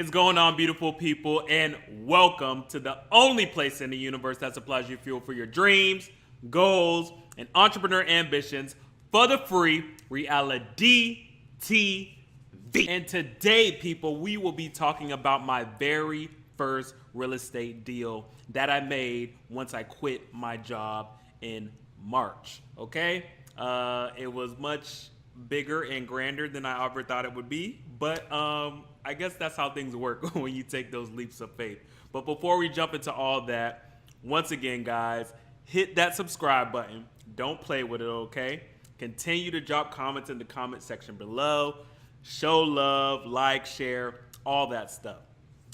is going on, beautiful people, and welcome to the only place in the universe that supplies you fuel for your dreams, goals, and entrepreneur ambitions for the free reality TV. And today, people, we will be talking about my very first real estate deal that I made once I quit my job in March. Okay? It was much bigger and grander than I ever thought it would be, but I guess that's how things work when you take those leaps of faith. But before we jump into all that, once again, guys, hit that subscribe button. Don't play with it, okay? Continue to drop comments in the comment section below. Show love, like, share, all that stuff.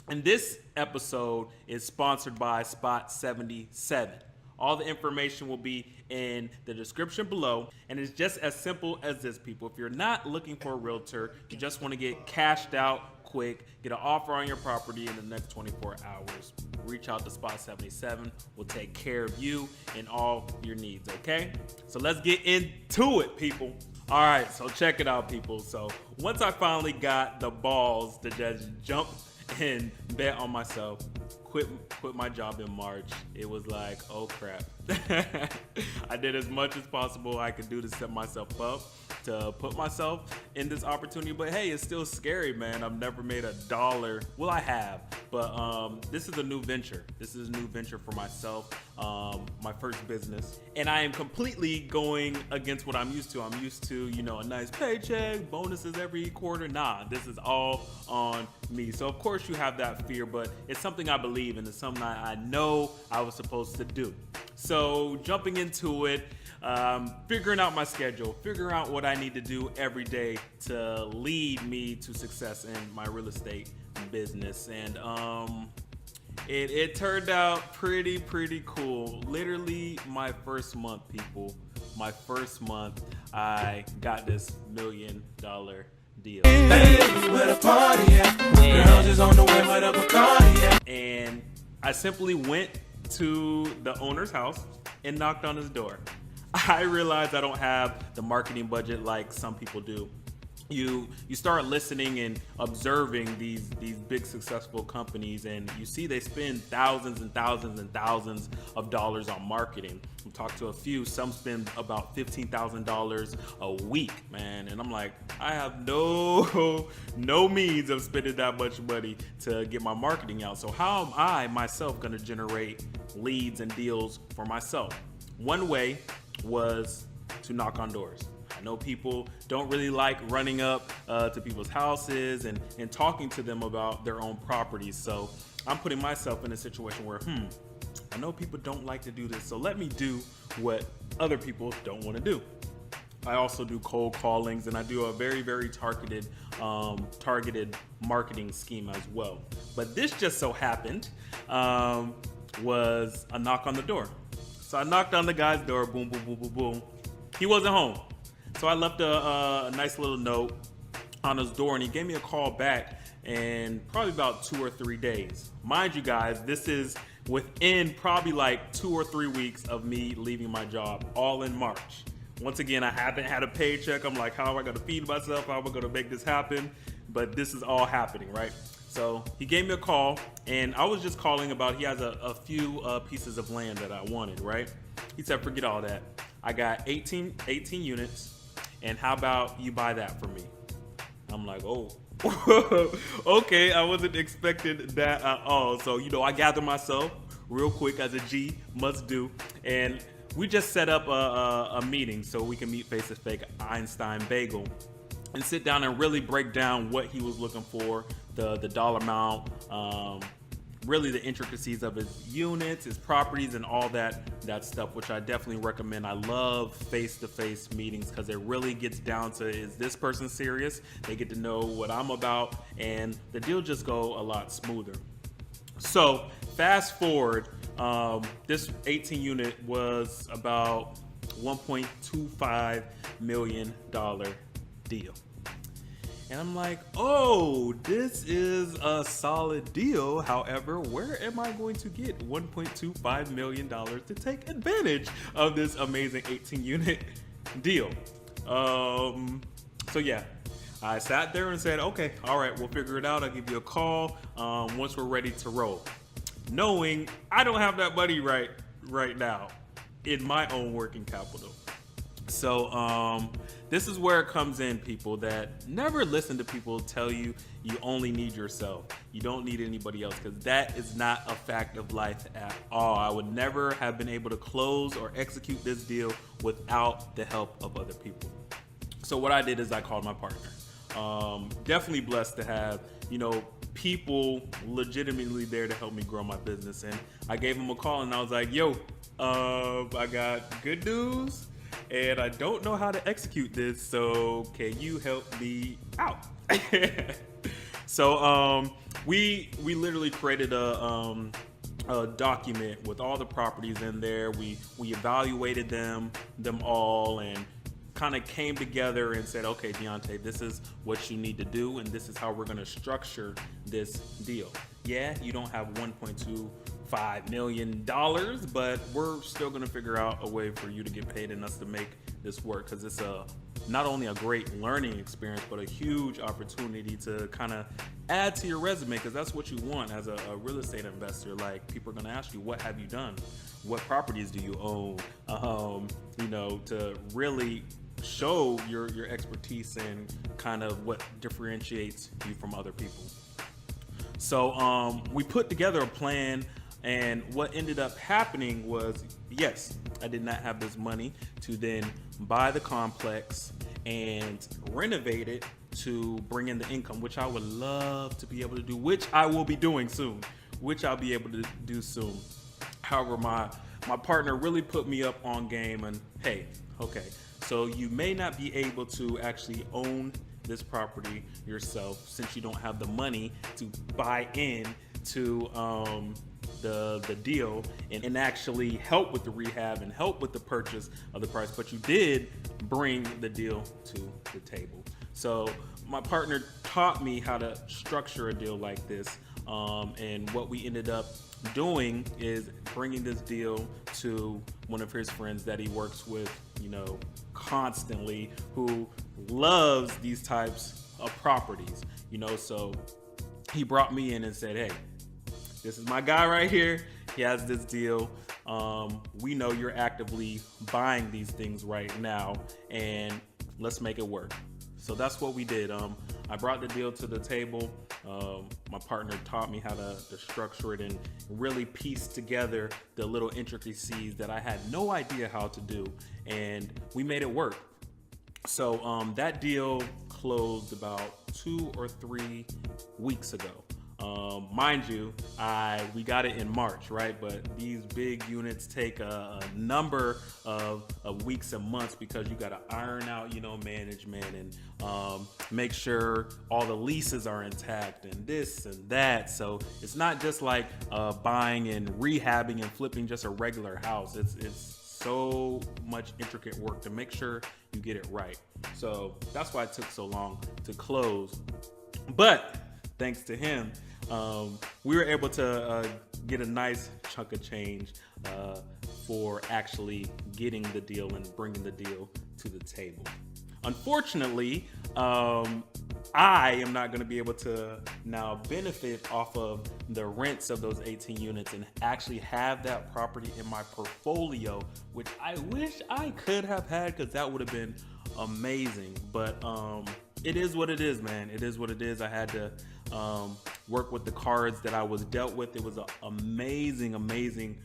And this episode is sponsored by Spot 77. All the information will be in the description below. And it's just as simple as this, people. If you're not looking for a realtor, you just want to get cashed out quick, get an offer on your property in the next 24 hours, reach out to Spot 77. We'll take care of you and all your needs, okay? So let's get into it, people. All right, so check it out, people. So once I finally got the balls to just jump and bet on myself, quit my job in March, it was like, oh crap. I did as much as possible I could do to set myself up to put myself in this opportunity, but hey, it's still scary, man. I've never made $1. Well, I have, but this is a new venture. This is a new venture for myself, my first business, and I am completely going against what I'm used to. I'm used to, you know, a nice paycheck, bonuses every quarter. Nah, this is all on me. So of course you have that fear, but it's something I believe in. It's something I know I was supposed to do. So jumping into it, figuring out my schedule, figuring out what I need to do every day to lead me to success in my real estate business. And it turned out pretty cool. Literally my first month, people, my first month, I got this $1 million deal. And I simply went to the owner's house and knocked on his door. I realized I don't have the marketing budget like some people do. You start listening and observing these big successful companies, and you see they spend thousands and thousands and thousands of dollars on marketing. We talked to a few, some spend about $15,000 a week, man. And I'm like, I have no means of spending that much money to get my marketing out. So how am I myself gonna generate leads and deals for myself? One way was to knock on doors. I know people don't really like running up to people's houses and talking to them about their own properties. So I'm putting myself in a situation where, I know people don't like to do this, so let me do what other people don't want to do. I also do cold callings, and I do a very targeted marketing scheme as well. But this just so happened was a knock on the door. So I knocked on the guy's door, boom, boom, boom, boom, boom. He wasn't home. So I left a nice little note on his door, and he gave me a call back in probably about 2 or 3 days. Mind you guys, this is within probably like 2 or 3 weeks of me leaving my job, all in March. Once again, I haven't had a paycheck. I'm like, how am I gonna feed myself? How am I gonna make this happen? But this is all happening, right? So he gave me a call, and I was just calling about, he has a few pieces of land that I wanted, right? He said, forget all that. I got 18 units, and how about you buy that for me? I'm like, oh, okay, I wasn't expecting that at all. So, you know, I gathered myself real quick as a G must do, and we just set up a meeting so we can meet face to face at Einstein Bagel and sit down and really break down what he was looking for, the dollar amount, really the intricacies of his units, his properties, and all that stuff, which I definitely recommend. I love face-to-face meetings because it really gets down to, is this person serious? They get to know what I'm about, and the deal just go a lot smoother. So fast forward, this 18 unit was about $1.25 million deal. And I'm like, oh, this is a solid deal. However, where am I going to get $1.25 million to take advantage of this amazing 18 unit deal? So yeah, I sat there and said, okay, all right, we'll figure it out. I'll give you a call once we're ready to roll. Knowing I don't have that money right now in my own working capital. So this is where it comes in, people, that never listen to people tell you you only need yourself. You don't need anybody else, because that is not a fact of life at all. I would never have been able to close or execute this deal without the help of other people. So what I did is I called my partner. Definitely blessed to have, people legitimately there to help me grow my business. And I gave him a call and I was like, yo, I got good news and I don't know how to execute this. So can you help me out? So we literally created a document with all the properties in there. We evaluated them all and kind of came together and said, okay, Deontay, this is what you need to do, and this is how we're going to structure this deal. Yeah, you don't have $1.25 million, but we're still going to figure out a way for you to get paid and us to make this work, because it's not only a great learning experience, but a huge opportunity to kind of add to your resume, because that's what you want as a real estate investor. Like, people are going to ask you, what have you done? What properties do you own? To really show your expertise and kind of what differentiates you from other people. So we put together a plan, and what ended up happening was, yes, I did not have this money to then buy the complex and renovate it to bring in the income, which I would love to be able to do, which I will be doing soon, which I'll be able to do soon. However, my partner really put me up on game, and hey, okay, so you may not be able to actually own this property yourself since you don't have the money to buy in to the deal and actually help with the rehab and help with the purchase of the price, but you did bring the deal to the table. So my partner taught me how to structure a deal like this, and what we ended up doing is bringing this deal to one of his friends that he works with, constantly, who loves these types of properties, so he brought me in and said, hey, this is my guy right here. He has this deal. We know you're actively buying these things right now, and let's make it work. So that's what we did. I brought the deal to the table. My partner taught me how to structure it and really piece together the little intricacies that I had no idea how to do, and we made it work. So that deal closed about 2 or 3 weeks ago. Mind you, we got it in March, right? But these big units take a number of weeks and months, because you got to iron out, management and make sure all the leases are intact and this and that. So it's not just like buying and rehabbing and flipping just a regular house. It's so much intricate work to make sure you get it right. So that's why it took so long to close. But thanks to him, we were able to get a nice chunk of change for actually getting the deal and bringing the deal to the table. Unfortunately, I am not going to be able to now benefit off of the rents of those 18 units and actually have that property in my portfolio, which I wish I could have had, because that would have been amazing. But it is what it is, man. It is what it is. I had to work with the cards that I was dealt with. It was an amazing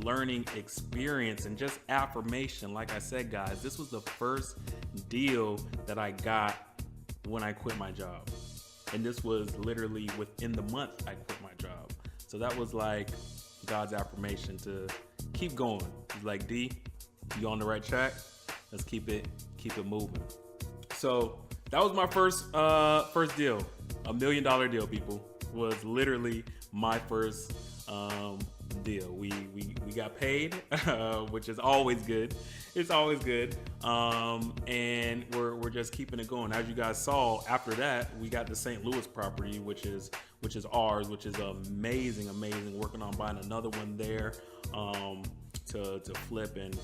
learning experience and just affirmation. Like I said, guys, this was the first deal that I got when I quit my job. And this was literally within the month I quit my job. So that was like God's affirmation to keep going. He's like, D, you on the right track? Let's keep it moving. So that was my first deal. $1 million deal, people. Was literally my first deal. We got paid, which is always good. It's always good. And we're just keeping it going. As you guys saw, after that, we got the St. Louis property, which is ours, which is amazing. Working on buying another one there to flip and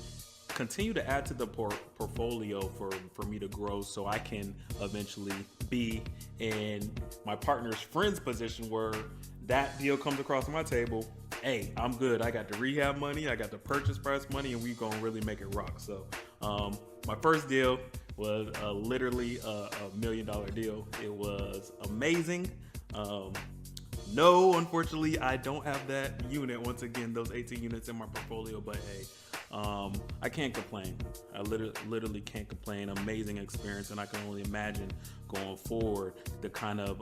continue to add to the portfolio for me to grow, so I can eventually be in my partner's friend's position where that deal comes across my table. Hey, I'm good. I got the rehab money, I got the purchase price money, and we gonna really make it rock. So my first deal was literally a $1 million deal. It was amazing. No, unfortunately, I don't have that unit. Once again, those 18 units in my portfolio, but hey, I can't complain. I literally can't complain. Amazing experience, and I can only imagine going forward the kind of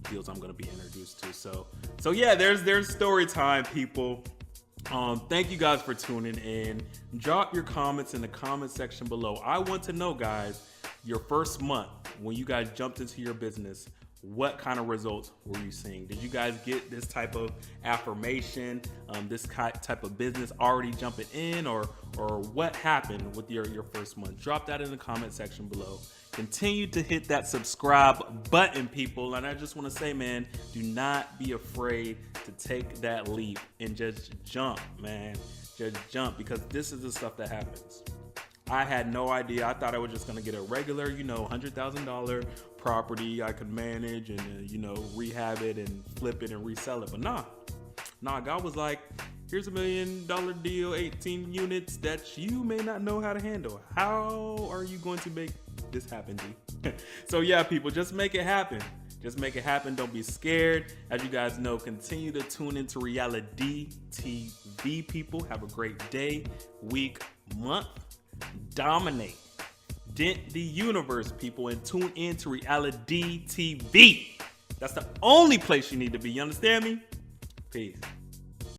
deals I'm going to be introduced to. So yeah, there's story time, people. Thank you guys for tuning in. Drop your comments in the comment section below. I want to know, guys, your first month when you guys jumped into your business, what kind of results were you seeing? Did you guys get this type of affirmation, this type of business already jumping in, or what happened with your first month? Drop that in the comment section below. Continue to hit that subscribe button, people. And I just want to say, man, do not be afraid to take that leap and just jump, man. Just jump, because this is the stuff that happens. I had no idea. I thought I was just going to get a regular, $100,000 property I could manage and, rehab it and flip it and resell it. But nah, God was like, here's $1 million deal, 18 units that you may not know how to handle. How are you going to make this happen, G? So yeah, people, just make it happen. Just make it happen. Don't be scared. As you guys know, continue to tune into Reality TV, people. Have a great day, week, month. Dominate, dent the universe, people, and tune in to Reality TV. That's the only place you need to be. You understand me? Peace.